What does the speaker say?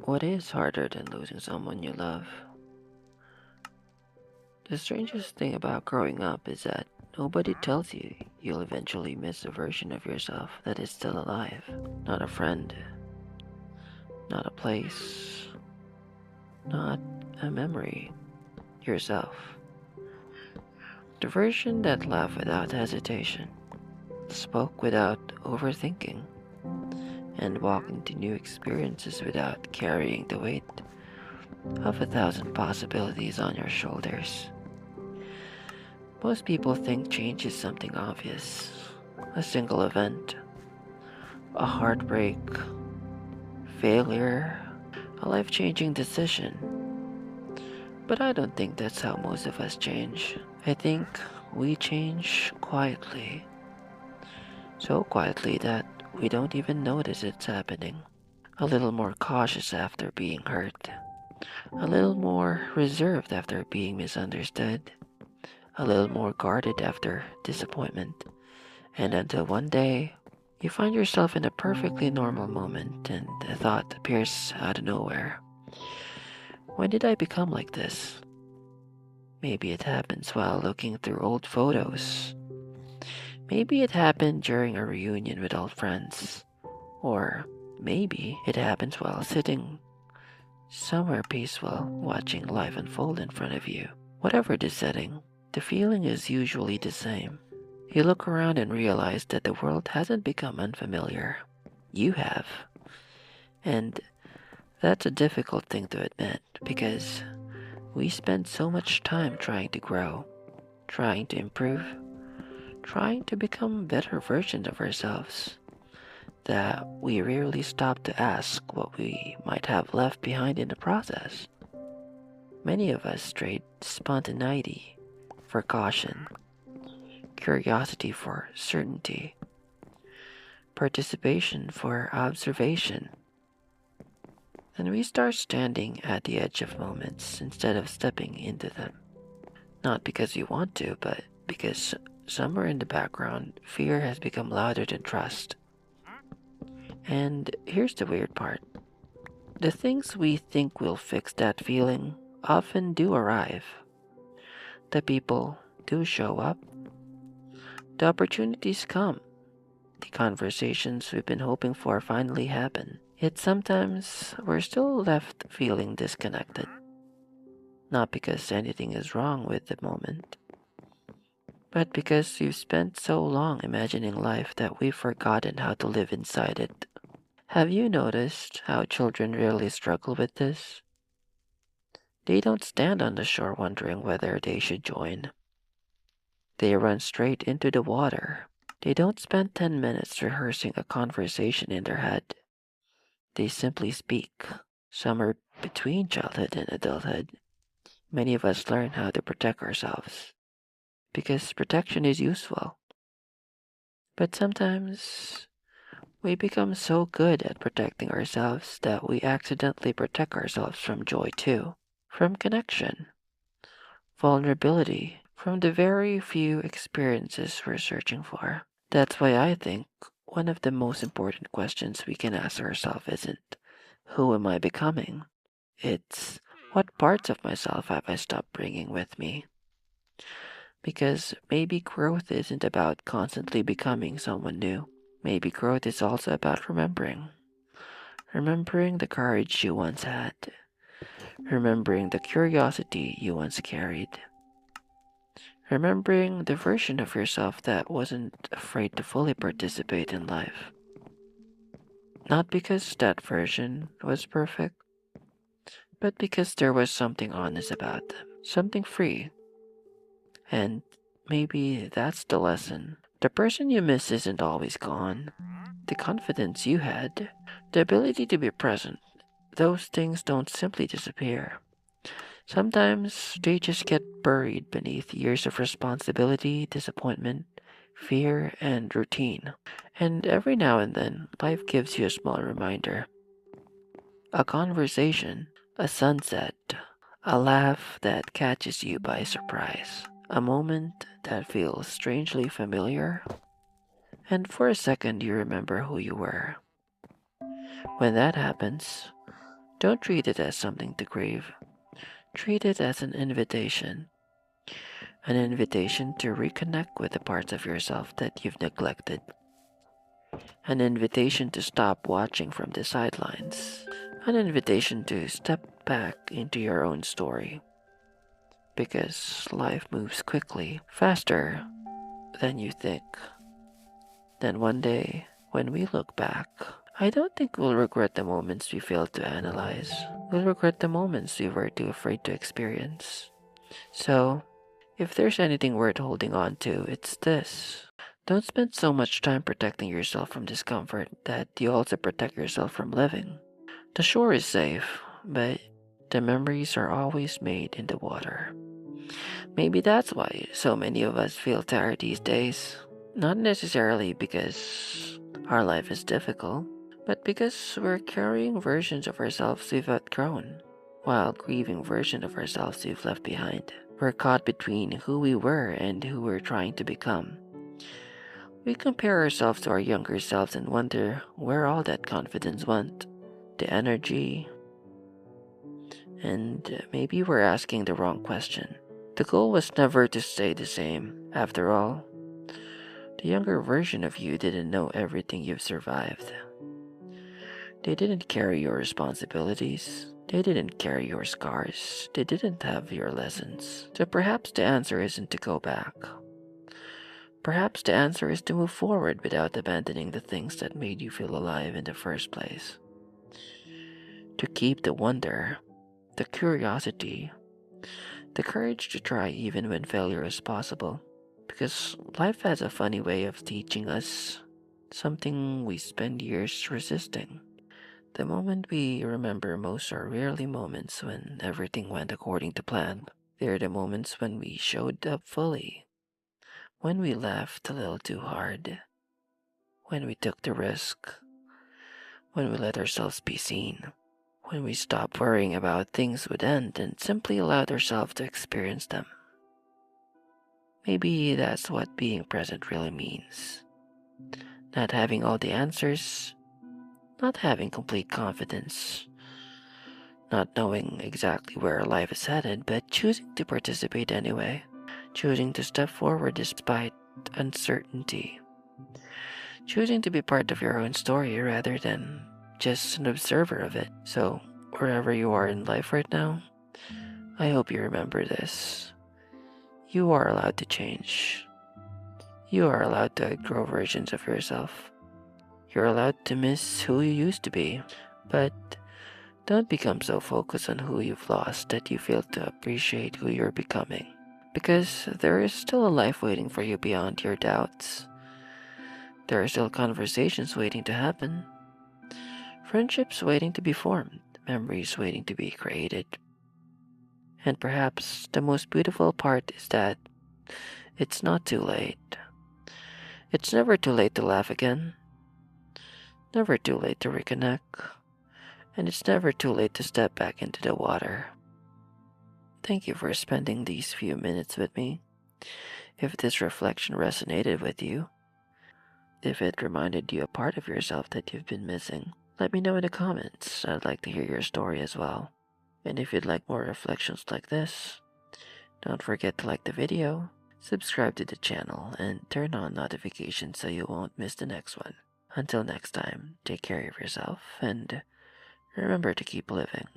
What is harder than losing someone you love? The strangest thing about growing up is that nobody tells you you'll eventually miss a version of yourself that is still alive. Not a friend, not a place, not a memory. Yourself. The version that laughed without hesitation, spoke without overthinking, and walked into new experiences without carrying the weight of 1,000 possibilities on your shoulders. Most people think change is something obvious, a single event, a heartbreak, failure, a life changing decision. But I don't think that's how most of us change. I think we change quietly, so quietly that we don't even notice it's happening. A little more cautious after being hurt, a little more reserved after being misunderstood, a little more guarded after disappointment, and until one day you find yourself in a perfectly normal moment and a thought appears out of nowhere. When did I become like this? Maybe it happens while looking through old photos. Maybe it happened during a reunion with old friends. Or maybe it happens while sitting somewhere peaceful, watching life unfold in front of you. Whatever the setting, the feeling is usually the same. You look around and realize that the world hasn't become unfamiliar. You have. And that's a difficult thing to admit because we spend so much time trying to grow, trying to improve, trying to become better versions of ourselves that we rarely stop to ask what we might have left behind in the process. Many of us trade spontaneity for caution, curiosity for certainty, participation for observation, and we start standing at the edge of moments instead of stepping into them. Not because we want to, but because somewhere in the background, fear has become louder than trust. And here's the weird part, the things we think will fix that feeling often do arrive. The people do show up, the opportunities come, the conversations we've been hoping for finally happen. Yet sometimes we're still left feeling disconnected, not because anything is wrong with the moment, but because we've spent so long imagining life that we've forgotten how to live inside it. Have you noticed how children really struggle with this? They don't stand on the shore wondering whether they should join. They run straight into the water. They don't spend 10 minutes rehearsing a conversation in their head. They simply speak. Somewhere between childhood and adulthood, many of us learn how to protect ourselves because protection is useful. But sometimes we become so good at protecting ourselves that we accidentally protect ourselves from joy too, from connection, vulnerability, from the very few experiences we're searching for. That's why I think one of the most important questions we can ask ourselves isn't, who am I becoming? It's, what parts of myself have I stopped bringing with me? Because maybe growth isn't about constantly becoming someone new. Maybe growth is also about remembering. Remembering the courage you once had. Remembering the curiosity you once carried. Remembering the version of yourself that wasn't afraid to fully participate in life. Not because that version was perfect, but because there was something honest about them, something free. And maybe that's the lesson. The person you miss isn't always gone. The confidence you had, the ability to be present, those things don't simply disappear. Sometimes they just get buried beneath years of responsibility, disappointment, fear, and routine. And every now and then, life gives you a small reminder, a conversation, a sunset, a laugh that catches you by surprise, a moment that feels strangely familiar, and for a second you remember who you were. When that happens, Don't treat it as something to grieve. Treat it as an invitation to reconnect with the parts of yourself that you've neglected, an invitation to stop watching from the sidelines, an invitation to step back into your own story. Because life moves quickly, faster than you think. Then one day, when we look back, I don't think we'll regret the moments we failed to analyze. We'll regret the moments we were too afraid to experience. So, if there's anything worth holding on to, it's this. Don't spend so much time protecting yourself from discomfort that you also protect yourself from living. The shore is safe, but the memories are always made in the water. Maybe that's why so many of us feel tired these days. Not necessarily because our life is difficult, but because we're carrying versions of ourselves we've outgrown, while grieving versions of ourselves we've left behind. We're caught between who we were and who we're trying to become. We compare ourselves to our younger selves and wonder where all that confidence went, the energy, and maybe we're asking the wrong question. The goal was never to stay the same. After all, the younger version of you didn't know everything you've survived. They didn't carry your responsibilities. They didn't carry your scars. They didn't have your lessons. So perhaps the answer isn't to go back. Perhaps the answer is to move forward without abandoning the things that made you feel alive in the first place. To keep the wonder, the curiosity, the courage to try even when failure is possible. Because life has a funny way of teaching us something we spend years resisting. The moment we remember most are rarely moments when everything went according to plan. They're the moments when we showed up fully, when we laughed a little too hard, when we took the risk, when we let ourselves be seen, when we stopped worrying about things would end and simply allowed ourselves to experience them. Maybe that's what being present really means. Not having all the answers, not having complete confidence, not knowing exactly where life is headed, but choosing to participate anyway, choosing to step forward despite uncertainty, choosing to be part of your own story rather than just an observer of it. So, wherever you are in life right now, I hope you remember this. You are allowed to change. You are allowed to outgrow versions of yourself. You're allowed to miss who you used to be, but don't become so focused on who you've lost that you fail to appreciate who you're becoming. Because there is still a life waiting for you beyond your doubts. There are still conversations waiting to happen, friendships waiting to be formed, memories waiting to be created. And perhaps the most beautiful part is that it's not too late. It's never too late to laugh again, never too late to reconnect, and it's never too late to step back into the water. Thank you for spending these few minutes with me. If this reflection resonated with you, if it reminded you a part of yourself that you've been missing, let me know in the comments. I'd like to hear your story as well. And if you'd like more reflections like this, don't forget to like the video, subscribe to the channel, and turn on notifications so you won't miss the next one. Until next time, take care of yourself and remember to keep living.